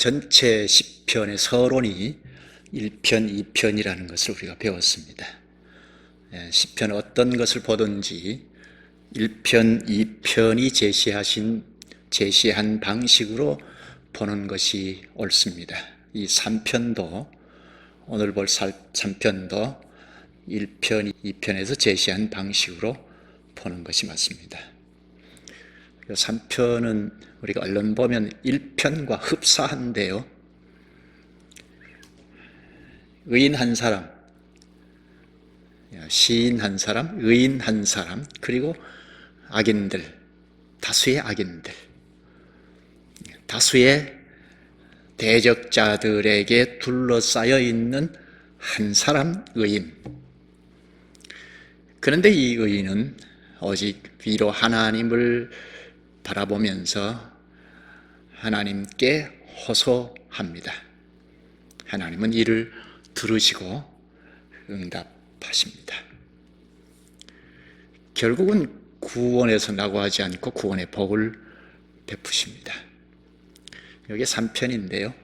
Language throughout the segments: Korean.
전체 시편의 서론이 1편, 2편이라는 것을 우리가 배웠습니다. 시편 어떤 것을 보든지 1편, 2편이 제시한 방식으로 보는 것이 옳습니다. 이 3편도, 오늘 볼 3편도 1편, 2편에서 제시한 방식으로 보는 것이 맞습니다. 3편은 우리가 얼른 보면 1편과 흡사한데요. 의인 한 사람, 시인 한 사람, 의인 한 사람, 그리고 악인들, 다수의 악인들, 다수의 대적자들에게 둘러싸여 있는 한 사람 의인. 그런데 이 의인은 오직 위로 하나님을 바라보면서 하나님께 호소합니다. 하나님은 이를 들으시고 응답하십니다. 결국은 구원에서 나고하지 않고 구원의 복을 베푸십니다. 여기 3편인데요.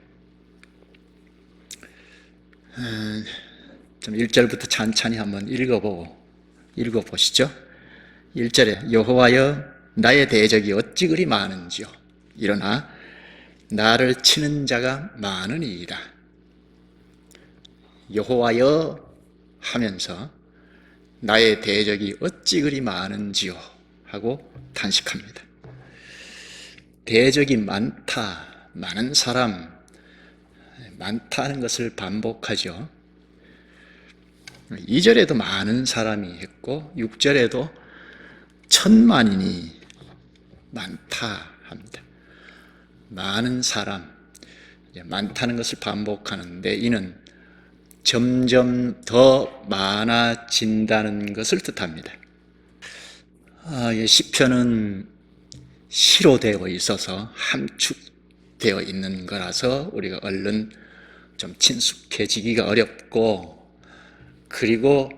좀 1절부터 찬찬히 한번 읽어보시죠. 1절에 여호와여 나의 대적이 어찌 그리 많은지요. 일어나 나를 치는 자가 많으니이다. 여호와여 하면서 나의 대적이 어찌 그리 많은지요 하고 탄식합니다. 대적이 많다, 많은 사람, 많다는 것을 반복하죠. 2절에도 많은 사람이 했고 6절에도 천만인이 많다 합니다. 많은 사람, 많다는 것을 반복하는데 이는 점점 더 많아진다는 것을 뜻합니다. 시편은 시로 되어 있어서 함축되어 있는 거라서 우리가 얼른 좀 친숙해지기가 어렵고, 그리고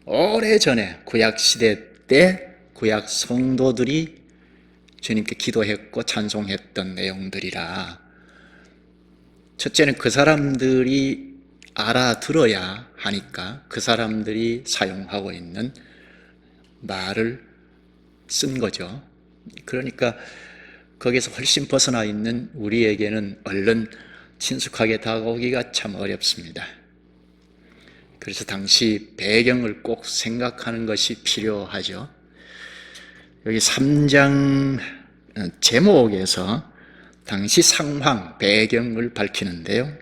오래전에 구약시대 때 구약 성도들이 주님께 기도했고 찬송했던 내용들이라, 첫째는 그 사람들이 알아들어야 하니까 그 사람들이 사용하고 있는 말을 쓴 거죠. 그러니까 거기서 훨씬 벗어나 있는 우리에게는 얼른 친숙하게 다가오기가 참 어렵습니다. 그래서 당시 배경을 꼭 생각하는 것이 필요하죠. 여기 3장 제목에서 당시 상황, 배경을 밝히는데요.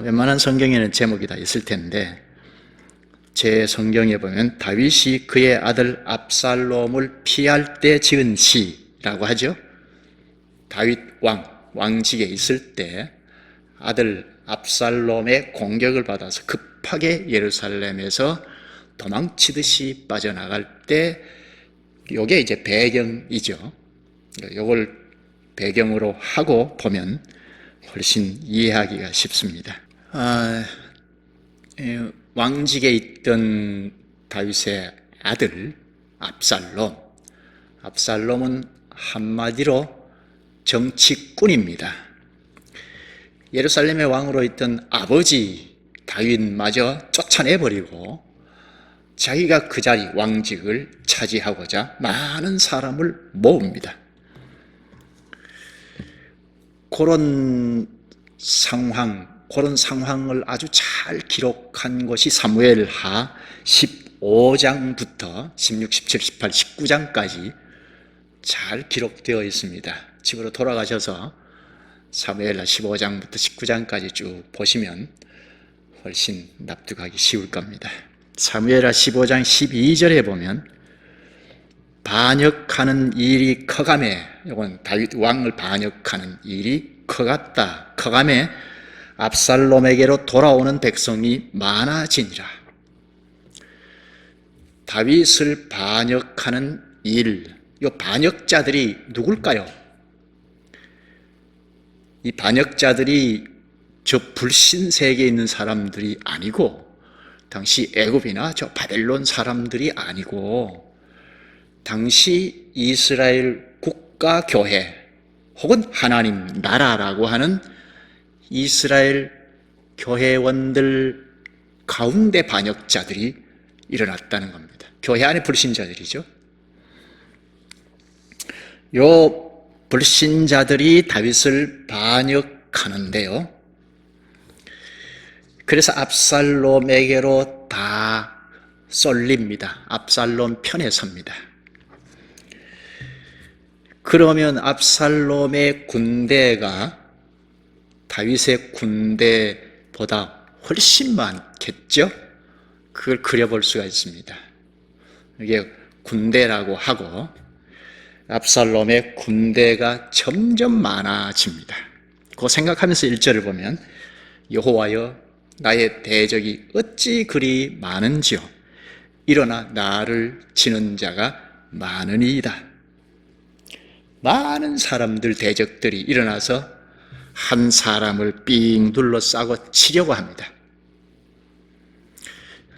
웬만한 성경에는 제목이 다 있을 텐데 제 성경에 보면 다윗이 그의 아들 압살롬을 피할 때 지은 시라고 하죠. 다윗 왕직에 있을 때 아들 압살롬의 공격을 받아서 급하게 예루살렘에서 도망치듯이 빠져나갈 때 이게 이제 배경이죠. 이걸 배경으로 하고 보면 훨씬 이해하기가 쉽습니다. 왕직에 있던 다윗의 아들 압살롬은 한마디로 정치꾼입니다. 예루살렘의 왕으로 있던 아버지 다윗마저 쫓아내버리고 자기가 그 자리 왕직을 차지하고자 많은 사람을 모읍니다. 그런 상황을 아주 잘 기록한 것이 사무엘하 15장부터 16, 17, 18, 19장까지 잘 기록되어 있습니다. 집으로 돌아가셔서 사무엘하 15장부터 19장까지 쭉 보시면 훨씬 납득하기 쉬울 겁니다. 사무엘하 15장 12절에 보면 반역하는 일이 커가매, 이건 다윗 왕을 반역하는 일이 커가매 압살롬에게로 돌아오는 백성이 많아지니라. 다윗을 반역하는 일, 이 반역자들이 누굴까요? 이 반역자들이 저 불신 세계에 있는 사람들이 아니고 당시 애굽이나 저 바벨론 사람들이 아니고 당시 이스라엘 국가교회, 혹은 하나님 나라라고 하는 이스라엘 교회원들 가운데 반역자들이 일어났다는 겁니다. 교회 안에 불신자들이죠. 요 불신자들이 다윗을 반역하는데요. 그래서 압살롬에게로 다 쏠립니다. 압살롬 편에 섭니다. 그러면 압살롬의 군대가 다윗의 군대보다 훨씬 많겠죠? 그걸 그려볼 수가 있습니다. 이게 군대라고 하고 압살롬의 군대가 점점 많아집니다. 그거 생각하면서 1절을 보면 여호와여 나의 대적이 어찌 그리 많은지요 일어나 나를 치는 자가 많으니이다. 많은 사람들 대적들이 일어나서 한 사람을 삥 둘러싸고 치려고 합니다.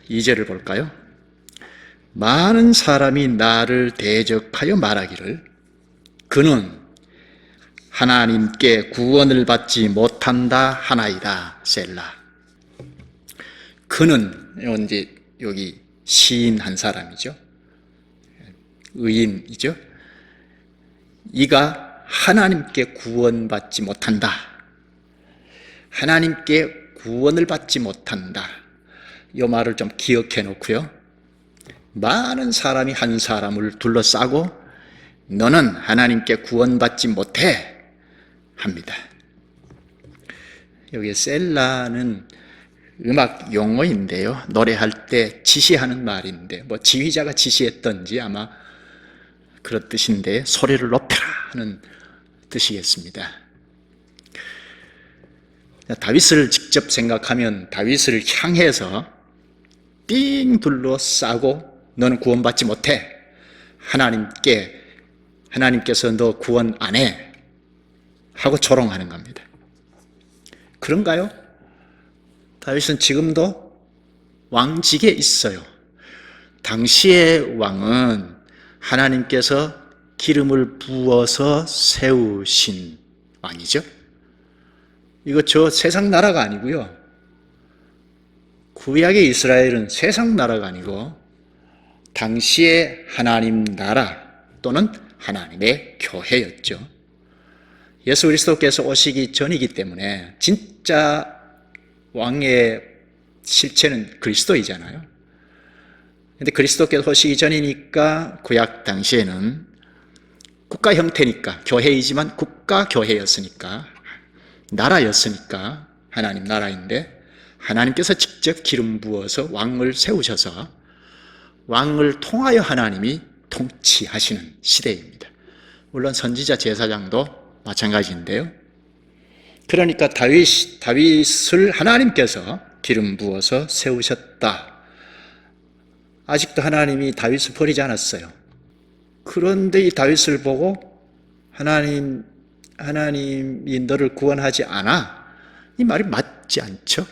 2절을 볼까요? 많은 사람이 나를 대적하여 말하기를 그는 하나님께 구원을 받지 못한다 하나이다. 셀라. 그는 이제 여기 시인 한 사람이죠. 의인이죠. 이가 하나님께 구원받지 못한다. 하나님께 구원을 받지 못한다. 이 말을 좀 기억해 놓고요. 많은 사람이 한 사람을 둘러싸고 너는 하나님께 구원받지 못해 합니다. 여기 셀라는 음악 용어인데요. 노래할 때 지시하는 말인데 뭐 지휘자가 지시했던지 아마 그런 뜻인데 소리를 높여라 하는 뜻이겠습니다. 다윗을 직접 생각하면 다윗을 향해서 삥 둘러싸고 너는 구원받지 못해. 하나님께서 너 구원 안 해. 하고 조롱하는 겁니다. 그런가요? 다윗은 지금도 왕직에 있어요. 당시의 왕은 하나님께서 기름을 부어서 세우신 왕이죠. 이거 저 세상 나라가 아니고요. 구약의 이스라엘은 세상 나라가 아니고 당시의 하나님 나라 또는 하나님의 교회였죠. 예수 그리스도께서 오시기 전이기 때문에 진짜 왕의 실체는 그리스도이잖아요. 그런데 그리스도께서 오시기 전이니까 구약 당시에는 국가 형태니까 교회이지만 국가 교회였으니까 나라였으니까 하나님 나라인데 하나님께서 직접 기름 부어서 왕을 세우셔서 왕을 통하여 하나님이 통치하시는 시대입니다. 물론 선지자 제사장도 마찬가지인데요. 그러니까 다윗을 하나님께서 기름 부어서 세우셨다. 아직도 하나님이 다윗을 버리지 않았어요. 그런데 이 다윗을 보고 하나님이 너를 구원하지 않아. 이 말이 맞지 않죠?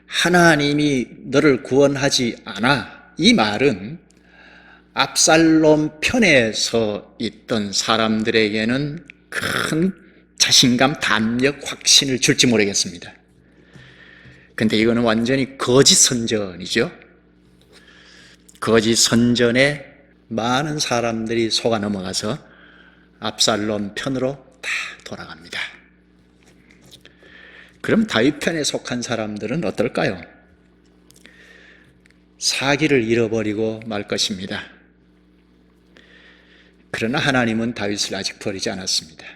하나님이 너를 구원하지 않아. 이 말은 압살롬 편에 서 있던 사람들에게는 큰 자신감, 담력, 확신을 줄지 모르겠습니다. 근데 이거는 완전히 거짓 선전이죠. 거짓 선전에 많은 사람들이 속아 넘어가서 압살롬 편으로 다 돌아갑니다. 그럼 다윗 편에 속한 사람들은 어떨까요? 사기를 잃어버리고 말 것입니다. 그러나 하나님은 다윗을 아직 버리지 않았습니다.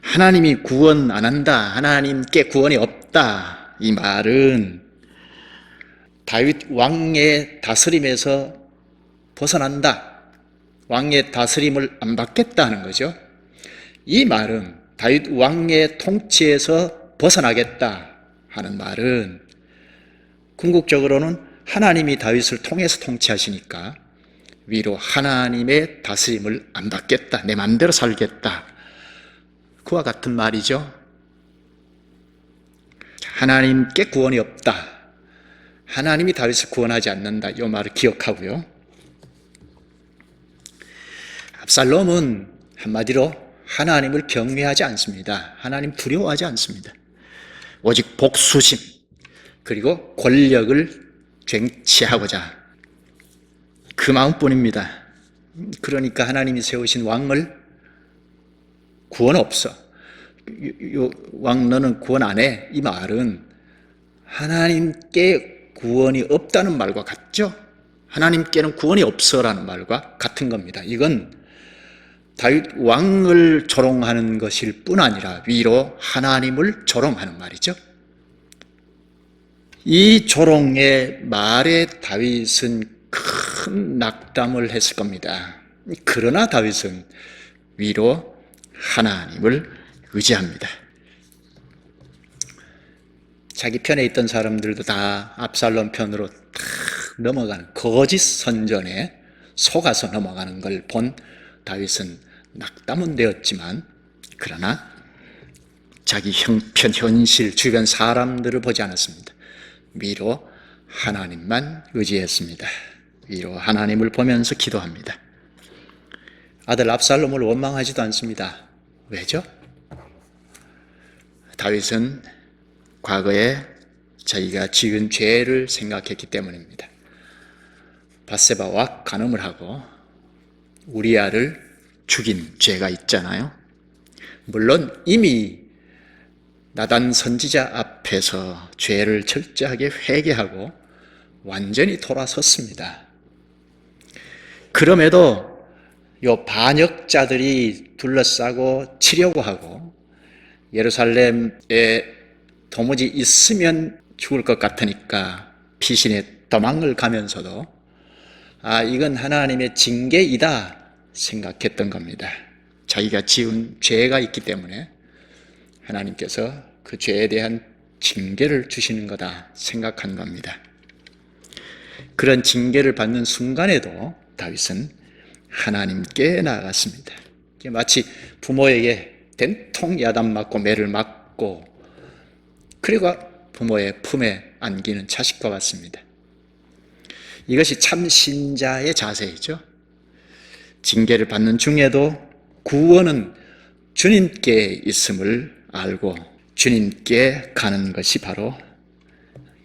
하나님이 구원 안 한다, 하나님께 구원이 없다, 이 말은 다윗 왕의 다스림에서 벗어난다, 왕의 다스림을 안 받겠다는 거죠. 이 말은 다윗 왕의 통치에서 벗어나겠다 하는 말은 궁극적으로는 하나님이 다윗을 통해서 통치하시니까 위로 하나님의 다스림을 안 받겠다, 내 마음대로 살겠다, 그와 같은 말이죠. 하나님께 구원이 없다, 하나님이 다윗을 구원하지 않는다, 이 말을 기억하고요. 압살롬은 한마디로 하나님을 경외하지 않습니다. 하나님 두려워하지 않습니다. 오직 복수심 그리고 권력을 쟁취하고자 그 마음뿐입니다. 그러니까 하나님이 세우신 왕을 구원 없어. 왕 너는 구원 안 해. 이 말은 하나님께 구원이 없다는 말과 같죠? 하나님께는 구원이 없어라는 말과 같은 겁니다. 이건 다윗 왕을 조롱하는 것일 뿐 아니라 위로 하나님을 조롱하는 말이죠. 이 조롱의 말에 다윗은 큰 낙담을 했을 겁니다. 그러나 다윗은 위로 하나님을 의지합니다. 자기 편에 있던 사람들도 다 압살롬 편으로 탁 넘어가는 거짓 선전에 속아서 넘어가는 걸 본 다윗은 낙담은 되었지만 그러나 자기 형편, 현실, 주변 사람들을 보지 않았습니다. 위로 하나님만 의지했습니다. 위로 하나님을 보면서 기도합니다. 아들 압살롬을 원망하지도 않습니다. 왜죠? 다윗은 과거에 자기가 지은 죄를 생각했기 때문입니다. 밧세바와 간음을 하고 우리아를 죽인 죄가 있잖아요. 물론 이미 나단 선지자 앞에서 죄를 철저하게 회개하고 완전히 돌아섰습니다. 그럼에도 요 반역자들이 둘러싸고 치려고 하고 예루살렘에 도무지 있으면 죽을 것 같으니까 피신의 도망을 가면서도 이건 하나님의 징계이다 생각했던 겁니다. 자기가 지은 죄가 있기 때문에 하나님께서 그 죄에 대한 징계를 주시는 거다 생각한 겁니다. 그런 징계를 받는 순간에도 다윗은 하나님께 나아갔습니다. 마치 부모에게 된통 야단 맞고 매를 맞고 그리고 부모의 품에 안기는 자식과 같습니다. 이것이 참 신자의 자세이죠. 징계를 받는 중에도 구원은 주님께 있음을 알고 주님께 가는 것이 바로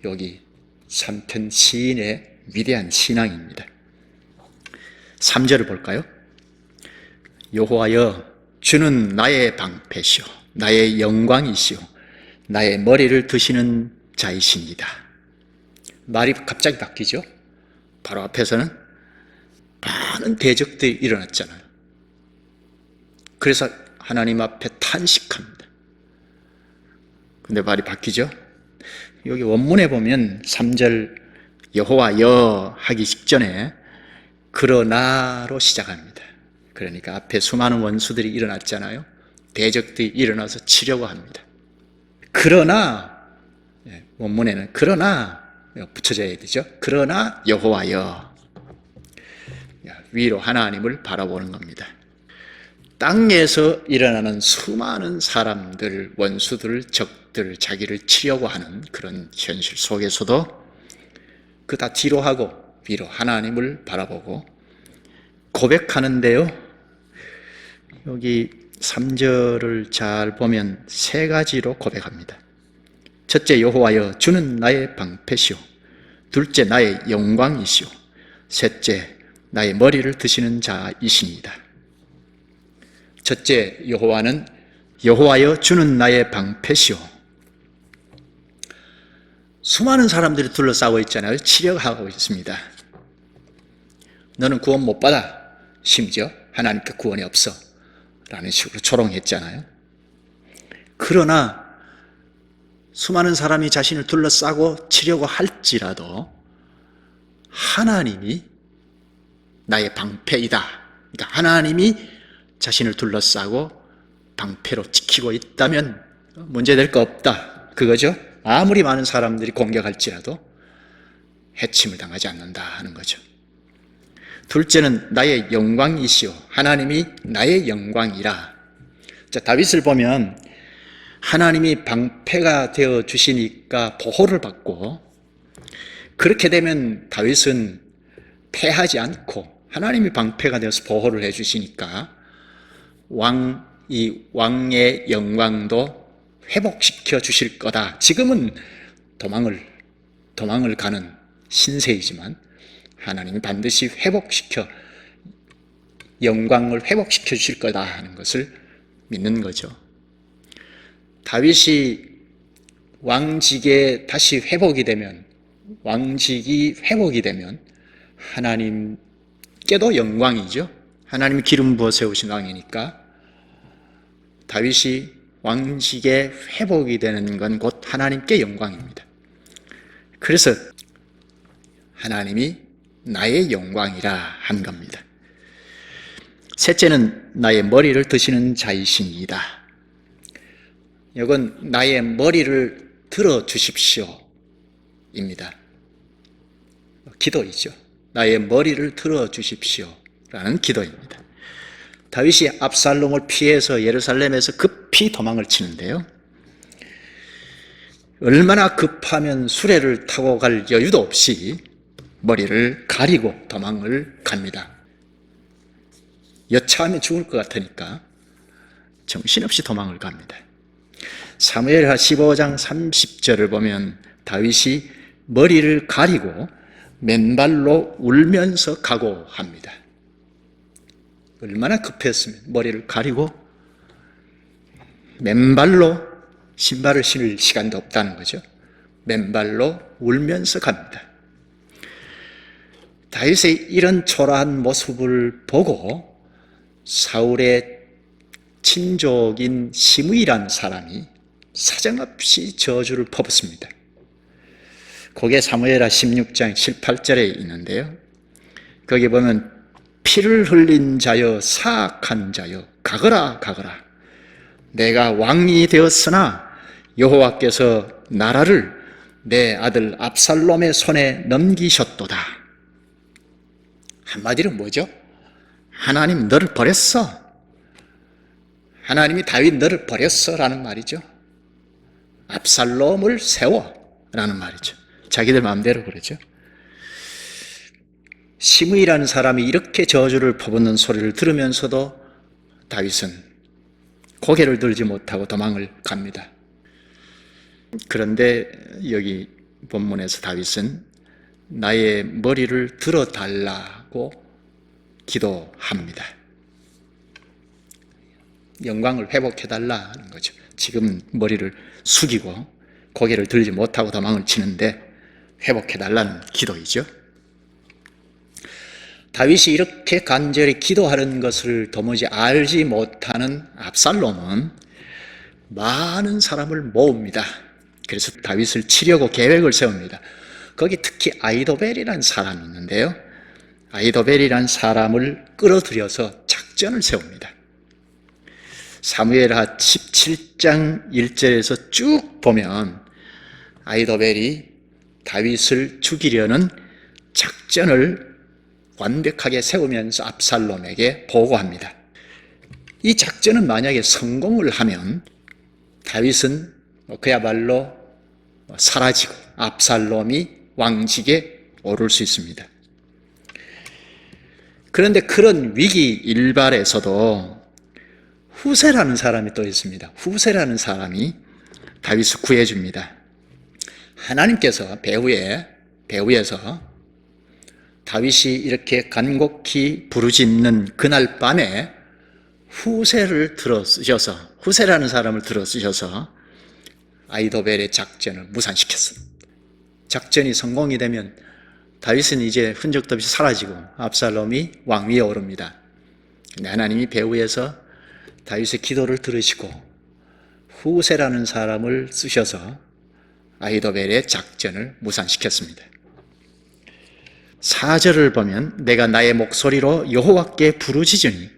여기 3편 시인의 위대한 신앙입니다. 3절을 볼까요? 여호와여 주는 나의 방패시오 나의 영광이시오 나의 머리를 드시는 자이십니다. 말이 갑자기 바뀌죠. 바로 앞에서는 많은 대적들이 일어났잖아요. 그래서 하나님 앞에 탄식합니다. 근데 말이 바뀌죠. 여기 원문에 보면 3절 여호와여 하기 직전에 그러나로 시작합니다. 그러니까 앞에 수많은 원수들이 일어났잖아요. 대적들이 일어나서 치려고 합니다. 그러나 원문에는 그러나 붙여져야 되죠. 그러나 여호와여 위로 하나님을 바라보는 겁니다. 땅에서 일어나는 수많은 사람들, 원수들, 적들, 자기를 치려고 하는 그런 현실 속에서도 그 다 뒤로 하고 위로 하나님을 바라보고 고백하는데요. 여기 3절을 잘 보면 세 가지로 고백합니다. 첫째 여호와여 주는 나의 방패시오 둘째 나의 영광이시오 셋째 나의 머리를 드시는 자이십니다. 첫째 여호와는 여호와여 주는 나의 방패시오. 수많은 사람들이 둘러싸고 있잖아요. 치려하고 있습니다. 너는 구원 못 받아. 심지어 하나님께 구원이 없어 라는 식으로 조롱했잖아요. 그러나 수많은 사람이 자신을 둘러싸고 치려고 할지라도 하나님이 나의 방패이다. 그러니까 하나님이 자신을 둘러싸고 방패로 지키고 있다면 문제될 거 없다. 그거죠. 아무리 많은 사람들이 공격할지라도 해침을 당하지 않는다 하는 거죠. 둘째는 나의 영광이시오. 하나님이 나의 영광이라. 자, 다윗을 보면 하나님이 방패가 되어 주시니까 보호를 받고 그렇게 되면 다윗은 패하지 않고 하나님이 방패가 되어서 보호를 해 주시니까 왕이 이 왕의 영광도 회복시켜 주실 거다. 지금은 도망을 가는 신세이지만 하나님이 반드시 영광을 회복시켜 주실 거다 하는 것을 믿는 거죠. 다윗이 왕직이 회복이 되면 하나님께도 영광이죠. 하나님이 기름 부어 세우신 왕이니까 다윗이 왕직의 회복이 되는 건 곧 하나님께 영광입니다. 그래서 하나님이 나의 영광이라 한 겁니다. 셋째는 나의 머리를 드시는 자이시니이다. 이건 나의 머리를 들어주십시오 입니다. 기도이죠. 나의 머리를 들어주십시오 라는 기도입니다. 다윗이 압살롬을 피해서 예루살렘에서 급히 도망을 치는데요. 얼마나 급하면 수레를 타고 갈 여유도 없이 머리를 가리고 도망을 갑니다. 여차하면 죽을 것 같으니까 정신없이 도망을 갑니다. 사무엘하 15장 30절을 보면 다윗이 머리를 가리고 맨발로 울면서 각오합니다. 얼마나 급했으면 머리를 가리고 맨발로 신발을 신을 시간도 없다는 거죠. 맨발로 울면서 갑니다. 다윗의 이런 초라한 모습을 보고 사울의 친족인 시므이라는 사람이 사정없이 저주를 퍼붓습니다. 그게 사무엘하 16장 7, 8절에 있는데요. 거기 보면 피를 흘린 자여 사악한 자여 가거라 가거라. 내가 왕이 되었으나 여호와께서 나라를 내 아들 압살롬의 손에 넘기셨도다. 한마디로 뭐죠? 하나님 너를 버렸어. 하나님이 다윗 너를 버렸어 라는 말이죠. 압살롬을 세워 라는 말이죠. 자기들 마음대로 그러죠. 시므이라는 사람이 이렇게 저주를 퍼붓는 소리를 들으면서도 다윗은 고개를 들지 못하고 도망을 갑니다. 그런데 여기 본문에서 다윗은 나의 머리를 들어달라고 기도합니다. 영광을 회복해달라는 거죠. 지금 머리를 숙이고 고개를 들지 못하고 도망을 치는데 회복해달라는 기도이죠. 다윗이 이렇게 간절히 기도하는 것을 도무지 알지 못하는 압살롬은 많은 사람을 모읍니다. 그래서 다윗을 치려고 계획을 세웁니다. 거기 특히 아이도벨이라는 사람이 있는데요. 아이도벨이라는 사람을 끌어들여서 작전을 세웁니다. 사무엘하 17장 1절에서 쭉 보면 아이도벨이 다윗을 죽이려는 작전을 완벽하게 세우면서 압살롬에게 보고합니다. 이 작전은 만약에 성공을 하면 다윗은 그야말로 사라지고 압살롬이 왕직에 오를 수 있습니다. 그런데 그런 위기 일발에서도 후세라는 사람이 또 있습니다. 후세라는 사람이 다윗을 구해줍니다. 하나님께서 배후에서 다윗이 이렇게 간곡히 부르짖는 그날 밤에 후세라는 사람을 들어 쓰셔서 아이도벨의 작전을 무산시켰습니다. 작전이 성공이 되면 다윗은 이제 흔적도 없이 사라지고 압살롬이 왕위에 오릅니다. 근데 하나님이 배후에서 다윗의 기도를 들으시고 후세라는 사람을 쓰셔서 아이도벨의 작전을 무산시켰습니다. 4절을 보면 내가 나의 목소리로 여호와께 부르짖으니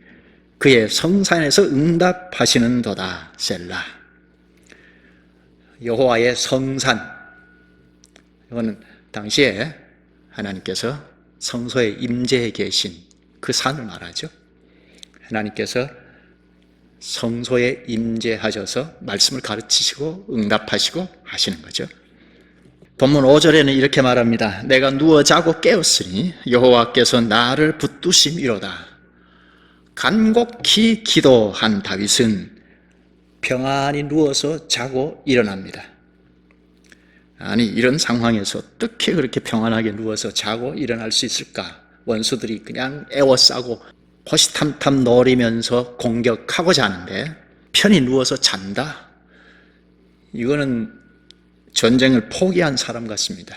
그의 성산에서 응답하시는도다. 셀라. 여호와의 성산, 이거는 당시에 하나님께서 성소에 임재해 계신 그 산을 말하죠. 하나님께서 성소에 임재하셔서 말씀을 가르치시고 응답하시고 하시는 거죠. 본문 5절에는 이렇게 말합니다. 내가 누워 자고 깨었으니 여호와께서 나를 붙드심이로다. 간곡히 기도한 다윗은 평안히 누워서 자고 일어납니다. 아니, 이런 상황에서 어떻게 그렇게 평안하게 누워서 자고 일어날 수 있을까? 원수들이 그냥 애워싸고 호시탐탐 노리면서 공격하고 자는데 편히 누워서 잔다? 이거는 전쟁을 포기한 사람 같습니다.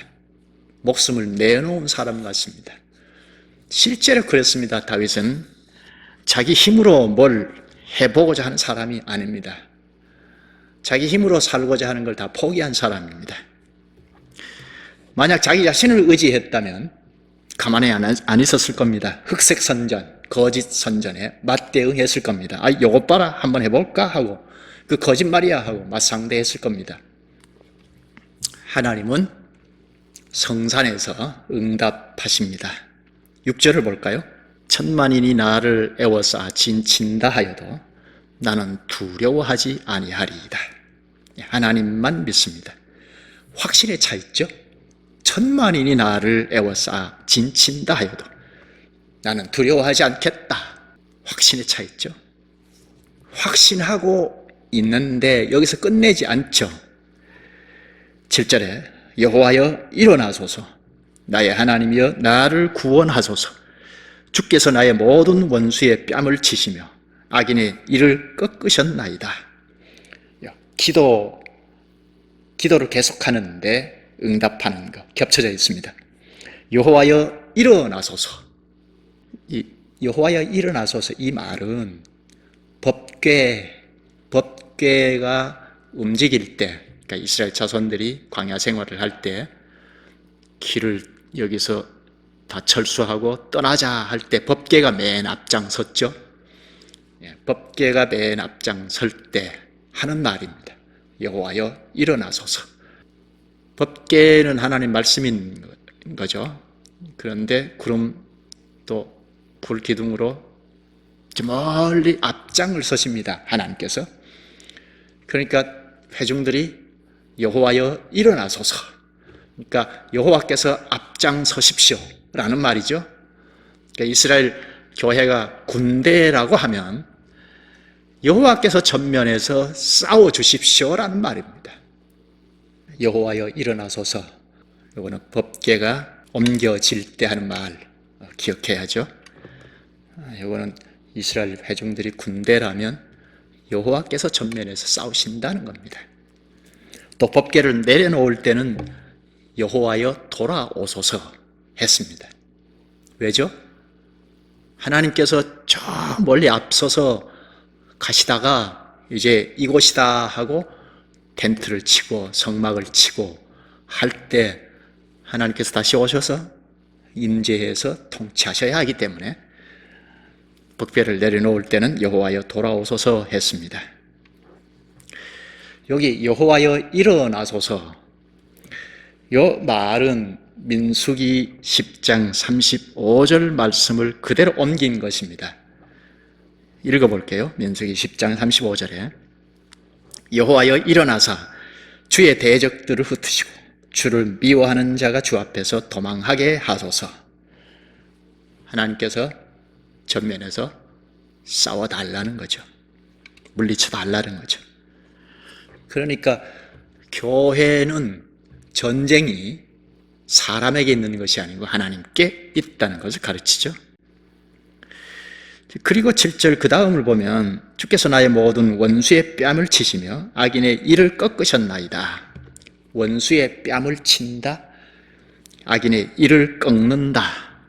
목숨을 내놓은 사람 같습니다. 실제로 그랬습니다. 다윗은 자기 힘으로 뭘 해보고자 하는 사람이 아닙니다. 자기 힘으로 살고자 하는 걸 다 포기한 사람입니다. 만약 자기 자신을 의지했다면 가만히 안 있었을 겁니다. 흑색 선전, 거짓 선전에 맞대응했을 겁니다. 아, 요것 봐라, 한번 해볼까 하고 그 거짓말이야 하고 맞상대했을 겁니다. 하나님은 성산에서 응답하십니다. 6절을 볼까요? 천만인이 나를 애워싸 진친다 하여도 나는 두려워하지 아니하리이다. 하나님만 믿습니다. 확신에 차 있죠? 천만인이 나를 애워싸 진친다 하여도 나는 두려워하지 않겠다. 확신에 차 있죠? 확신하고 있는데 여기서 끝내지 않죠. 7절에 여호와여 일어나소서, 나의 하나님이여 나를 구원하소서. 주께서 나의 모든 원수의 뺨을 치시며 악인의 이를 꺾으셨나이다. 기도를 계속하는데 응답하는 것 겹쳐져 있습니다. 여호와여 일어나소서. 이 여호와여 일어나소서, 이 말은 법궤가 움직일 때, 그러니까 이스라엘 자손들이 광야 생활을 할 때 길을 여기서 다 철수하고 떠나자 할 때 법궤가 맨 앞장 섰죠. 법궤가 맨 앞장 설 때 하는 말입니다. 여호와여 일어나소서. 법궤는 하나님 말씀인 거죠. 그런데 구름 또 불기둥으로 저 멀리 앞장을 서십니다. 하나님께서. 그러니까 회중들이 여호와여 일어나소서. 그러니까 여호와께서 앞장 서십시오 라는 말이죠. 그러니까 이스라엘 교회가 군대라고 하면 여호와께서 전면에서 싸워 주십시오라는 말입니다. 여호와여 일어나소서. 이거는 법궤가 옮겨질 때 하는 말 기억해야죠. 이거는 이스라엘 회중들이 군대라면 여호와께서 전면에서 싸우신다는 겁니다. 또 법궤를 내려놓을 때는 여호와여 돌아오소서 했습니다. 왜죠? 하나님께서 저 멀리 앞서서 가시다가 이제 이곳이다 하고 텐트를 치고 성막을 치고 할 때 하나님께서 다시 오셔서 임재해서 통치하셔야 하기 때문에 법궤를 내려놓을 때는 여호와여 돌아오소서 했습니다. 여기 여호와여 일어나소서, 이 말은 민수기 10장 35절 말씀을 그대로 옮긴 것입니다. 읽어볼게요. 민수기 10장 35절에 여호와여 일어나사 주의 대적들을 흩으시고 주를 미워하는 자가 주 앞에서 도망하게 하소서. 하나님께서 전면에서 싸워달라는 거죠. 물리쳐달라는 거죠. 그러니까 교회는 전쟁이 사람에게 있는 것이 아니고 하나님께 있다는 것을 가르치죠. 그리고 7절 그 다음을 보면 주께서 나의 모든 원수의 뺨을 치시며 악인의 이를 꺾으셨나이다. 원수의 뺨을 친다, 악인의 이를 꺾는다.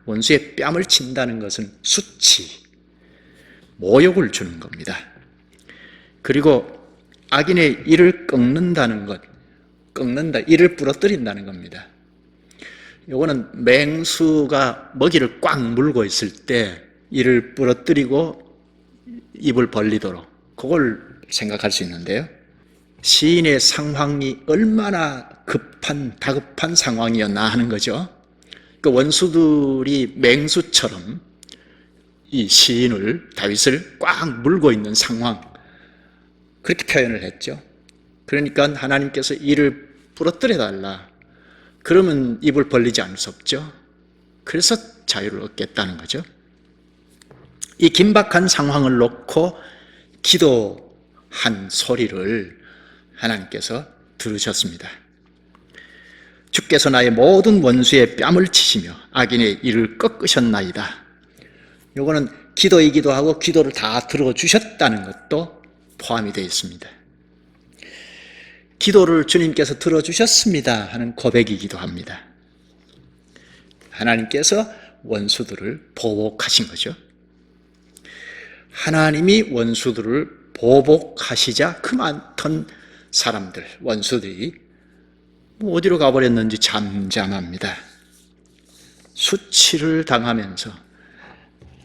원수의 뺨을 친다는 것은 수치, 모욕을 주는 겁니다. 그리고 악인의 이를 꺾는다는 것, 꺾는다, 이를 부러뜨린다는 겁니다. 요거는 맹수가 먹이를 꽉 물고 있을 때 이를 부러뜨리고 입을 벌리도록, 그걸 생각할 수 있는데요. 시인의 상황이 얼마나 다급한 상황이었나 하는 거죠. 그 원수들이 맹수처럼 이 시인을, 다윗을 꽉 물고 있는 상황, 그렇게 표현을 했죠. 그러니까 하나님께서 이를 부러뜨려 달라. 그러면 입을 벌리지 않을 수 없죠. 그래서 자유를 얻겠다는 거죠. 이 긴박한 상황을 놓고 기도한 소리를 하나님께서 들으셨습니다. 주께서 나의 모든 원수의 뺨을 치시며 악인의 이를 꺾으셨나이다. 요거는 기도이기도 하고 기도를 다 들어주셨다는 것도 포함이 되어 있습니다. 기도를 주님께서 들어주셨습니다 하는 고백이기도 합니다. 하나님께서 원수들을 보복하신 거죠. 하나님이 원수들을 보복하시자 그 많던 사람들, 원수들이 어디로 가버렸는지 잠잠합니다. 수치를 당하면서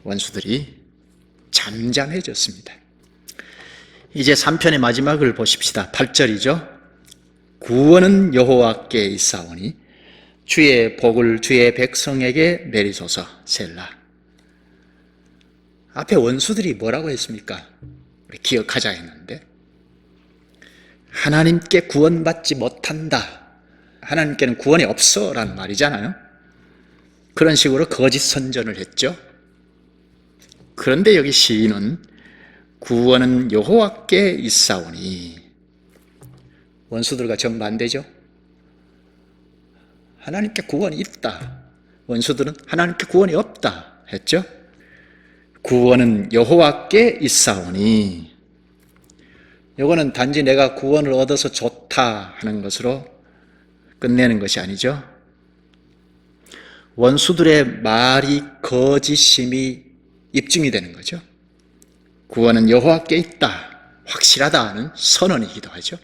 원수들이 잠잠해졌습니다. 이제 3편의 마지막을 보십시다. 8절이죠. 구원은 여호와께 있사오니 주의 복을 주의 백성에게 내리소서. 셀라. 앞에 원수들이 뭐라고 했습니까? 우리 기억하자 했는데, 하나님께 구원받지 못한다, 하나님께는 구원이 없어 라는 말이잖아요. 그런 식으로 거짓 선전을 했죠. 그런데 여기 시인은 구원은 여호와께 있사오니, 원수들과 정반대죠. 하나님께 구원이 있다, 원수들은 하나님께 구원이 없다 했죠. 구원은 여호와께 있사오니, 이거는 단지 내가 구원을 얻어서 좋다 하는 것으로 끝내는 것이 아니죠. 원수들의 말이 거짓임이 입증이 되는 거죠. 구원은 여호와께 있다, 확실하다 하는 선언이기도 하죠.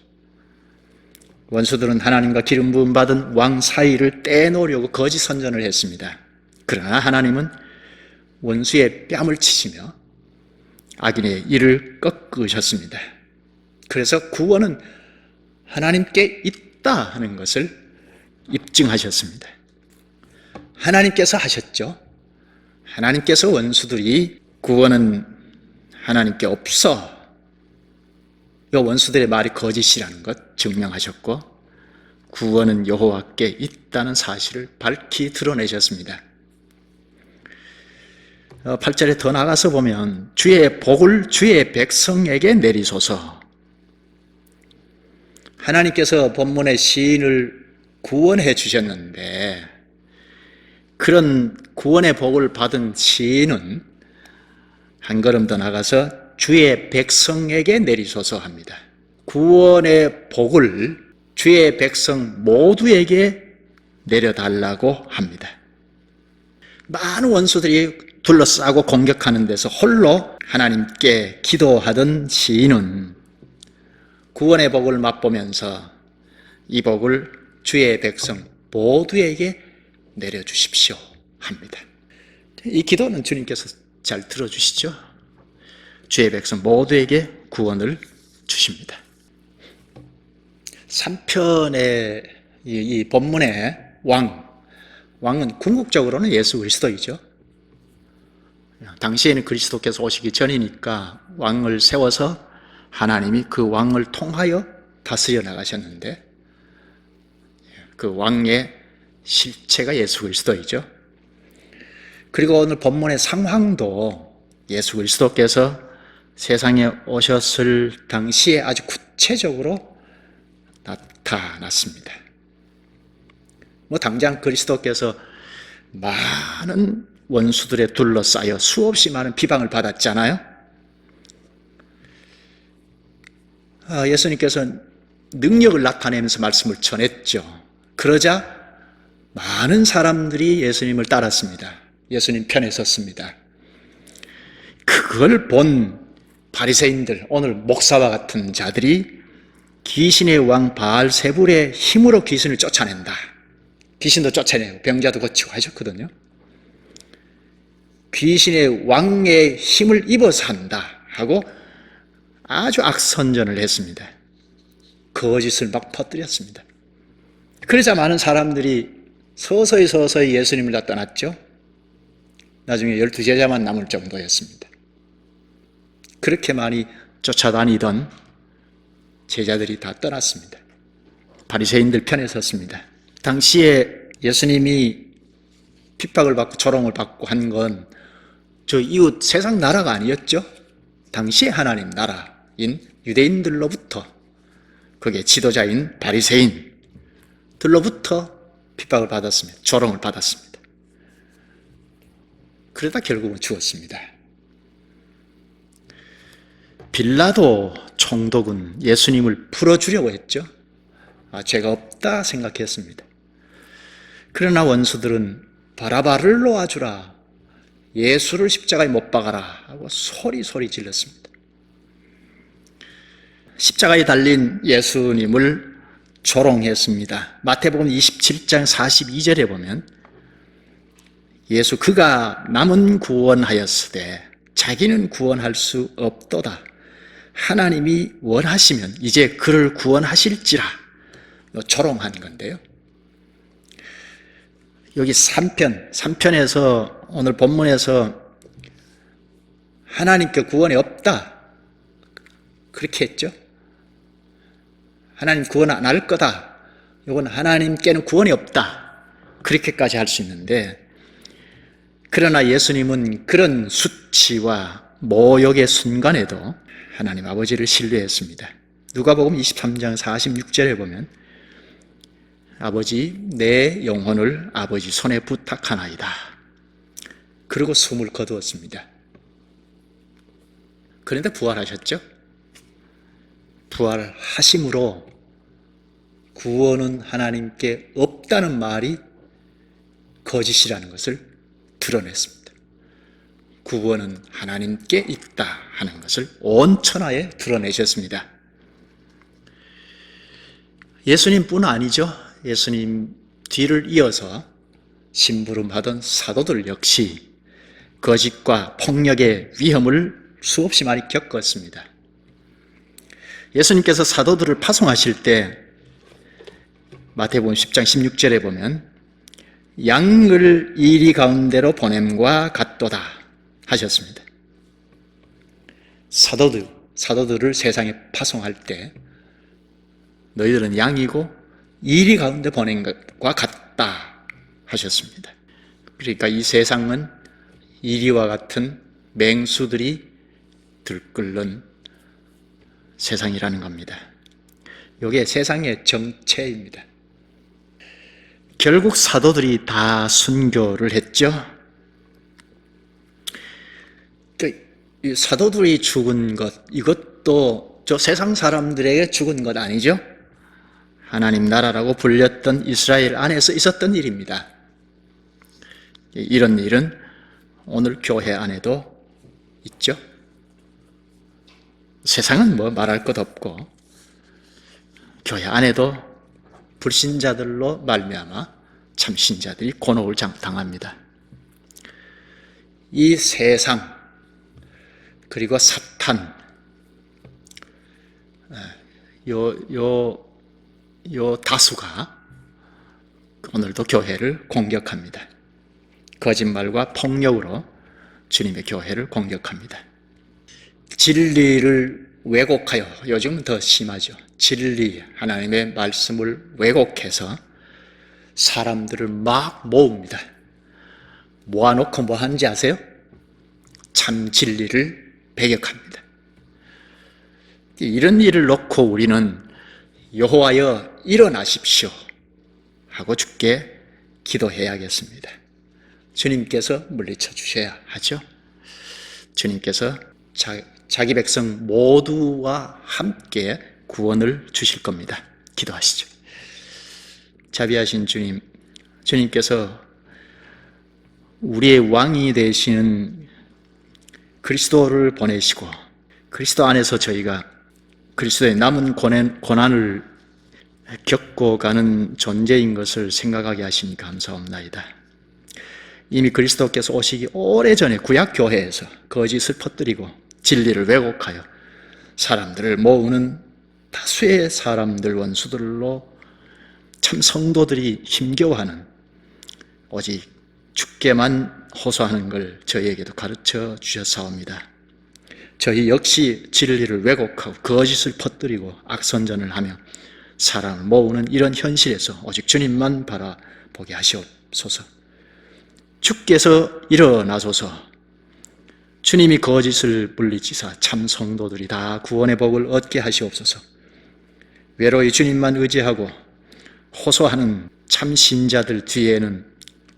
원수들은 하나님과 기름 부음 받은 왕 사이를 떼놓으려고 거짓 선전을 했습니다. 그러나 하나님은 원수의 뺨을 치시며 악인의 이를 꺾으셨습니다. 그래서 구원은 하나님께 있다 하는 것을 입증하셨습니다. 하나님께서 하셨죠. 하나님께서 원수들이 구원은 하나님께 없어, 이 원수들의 말이 거짓이라는 것 증명하셨고, 구원은 여호와께 있다는 사실을 밝히 드러내셨습니다. 8절에 더 나가서 보면 주의 복을 주의 백성에게 내리소서. 하나님께서 본문의 시인을 구원해 주셨는데, 그런 구원의 복을 받은 시인은 한 걸음 더 나가서 주의 백성에게 내리소서 합니다. 구원의 복을 주의 백성 모두에게 내려달라고 합니다. 많은 원수들이 둘러싸고 공격하는 데서 홀로 하나님께 기도하던 시인은 구원의 복을 맛보면서 이 복을 주의 백성 모두에게 내려주십시오 합니다. 이 기도는 주님께서 잘 들어주시죠. 주의 백성 모두에게 구원을 주십니다. 3편의 이 본문의 왕은 궁극적으로는 예수 그리스도이죠. 당시에는 그리스도께서 오시기 전이니까 왕을 세워서 하나님이 그 왕을 통하여 다스려 나가셨는데, 그 왕의 실체가 예수 그리스도이죠. 그리고 오늘 본문의 상황도 예수 그리스도께서 세상에 오셨을 당시에 아주 구체적으로 나타났습니다. 당장 그리스도께서 많은 원수들에 둘러싸여 수없이 많은 비방을 받았잖아요. 예수님께서 능력을 나타내면서 말씀을 전했죠. 그러자 많은 사람들이 예수님을 따랐습니다. 예수님 편에 섰습니다. 그걸 본 바리새인들, 오늘 목사와 같은 자들이 귀신의 왕 바알세불의 힘으로 귀신을 쫓아낸다, 귀신도 쫓아내고 병자도 고치고 하셨거든요. 귀신의 왕의 힘을 입어서 한다 하고 아주 악선전을 했습니다. 거짓을 막 퍼뜨렸습니다. 그러자 많은 사람들이 서서히 예수님을 다 떠났죠. 나중에 12제자만 남을 정도였습니다. 그렇게 많이 쫓아다니던 제자들이 다 떠났습니다. 바리새인들 편에 섰습니다. 당시에 예수님이 핍박을 받고 조롱을 받고 한 건 저 이웃 세상 나라가 아니었죠. 당시의 하나님 나라인 유대인들로부터, 그게 지도자인 바리새인들로부터 핍박을 받았습니다. 조롱을 받았습니다. 그러다 결국은 죽었습니다. 빌라도 총독은 예수님을 풀어주려고 했죠. 죄가 없다 생각했습니다. 그러나 원수들은 바라바를 놓아주라, 예수를 십자가에 못 박아라 하고 소리 질렀습니다. 십자가에 달린 예수님을 조롱했습니다. 마태복음 27장 42절에 보면 예수 그가 남은 구원하였으되 자기는 구원할 수 없도다. 하나님이 원하시면 이제 그를 구원하실지라 조롱한 건데요. 여기 3편에서 오늘 본문에서 하나님께 구원이 없다 그렇게 했죠. 하나님 구원 안 할 거다. 이건 하나님께는 구원이 없다. 그렇게까지 할 수 있는데, 그러나 예수님은 그런 수치와 모욕의 순간에도 하나님 아버지를 신뢰했습니다. 누가복음 23장 46절에 보면 아버지 내 영혼을 아버지 손에 부탁하나이다. 그리고 숨을 거두었습니다. 그런데 부활하셨죠? 부활하심으로 구원은 하나님께 없다는 말이 거짓이라는 것을 드러냈습니다. 구원은 하나님께 있다 하는 것을 온 천하에 드러내셨습니다. 예수님뿐 아니죠. 예수님 뒤를 이어서 심부름하던 사도들 역시 거짓과 폭력의 위험을 수없이 많이 겪었습니다. 예수님께서 사도들을 파송하실 때 마태복음 10장 16절에 보면 양을 이리 가운데로 보냄과 같도다 하셨습니다. 사도들을 세상에 파송할 때 너희들은 양이고 이리 가운데 보낸 것과 같다 하셨습니다. 그러니까 이 세상은 이리와 같은 맹수들이 들끓는 세상이라는 겁니다. 이게 세상의 정체입니다. 결국 사도들이 다 순교를 했죠. 이 사도들이 죽은 것, 이것도 저 세상 사람들에게 죽은 것 아니죠. 하나님 나라라고 불렸던 이스라엘 안에서 있었던 일입니다. 이런 일은 오늘 교회 안에도 있죠. 세상은 뭐 말할 것 없고 교회 안에도 불신자들로 말미암아 참신자들이 곤혹을 당합니다. 이 세상 그리고 사탄, 요 다수가 오늘도 교회를 공격합니다. 거짓말과 폭력으로 주님의 교회를 공격합니다. 진리를 왜곡하여, 요즘은 더 심하죠. 진리, 하나님의 말씀을 왜곡해서 사람들을 막 모읍니다. 모아놓고 뭐 하는지 아세요? 참 진리를 배격합니다. 이런 일을 놓고 우리는 여호와여 일어나십시오 하고 주께 기도해야겠습니다. 주님께서 물리쳐 주셔야 하죠. 주님께서 자기 백성 모두와 함께 구원을 주실 겁니다. 기도하시죠. 자비하신 주님, 주님께서 우리의 왕이 되시는 그리스도를 보내시고 그리스도 안에서 저희가 그리스도의 남은 고난을 겪어가는 존재인 것을 생각하게 하시니 감사합니다. 이미 그리스도께서 오시기 오래전에 구약교회에서 거짓을 퍼뜨리고 진리를 왜곡하여 사람들을 모으는 다수의 사람들 원수들로 참 성도들이 힘겨워하는, 오직 주께만 호소하는 걸 저희에게도 가르쳐 주셨사옵니다. 저희 역시 진리를 왜곡하고 거짓을 퍼뜨리고 악선전을 하며 사람을 모으는 이런 현실에서 오직 주님만 바라보게 하시옵소서. 주께서 일어나소서. 주님이 거짓을 물리치사 참 성도들이 다 구원의 복을 얻게 하시옵소서. 외로이 주님만 의지하고 호소하는 참 신자들 뒤에는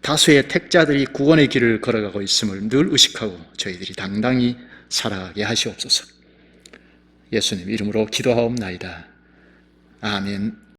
다수의 택자들이 구원의 길을 걸어가고 있음을 늘 의식하고 저희들이 당당히 살아가게 하시옵소서. 예수님 이름으로 기도하옵나이다. 아멘.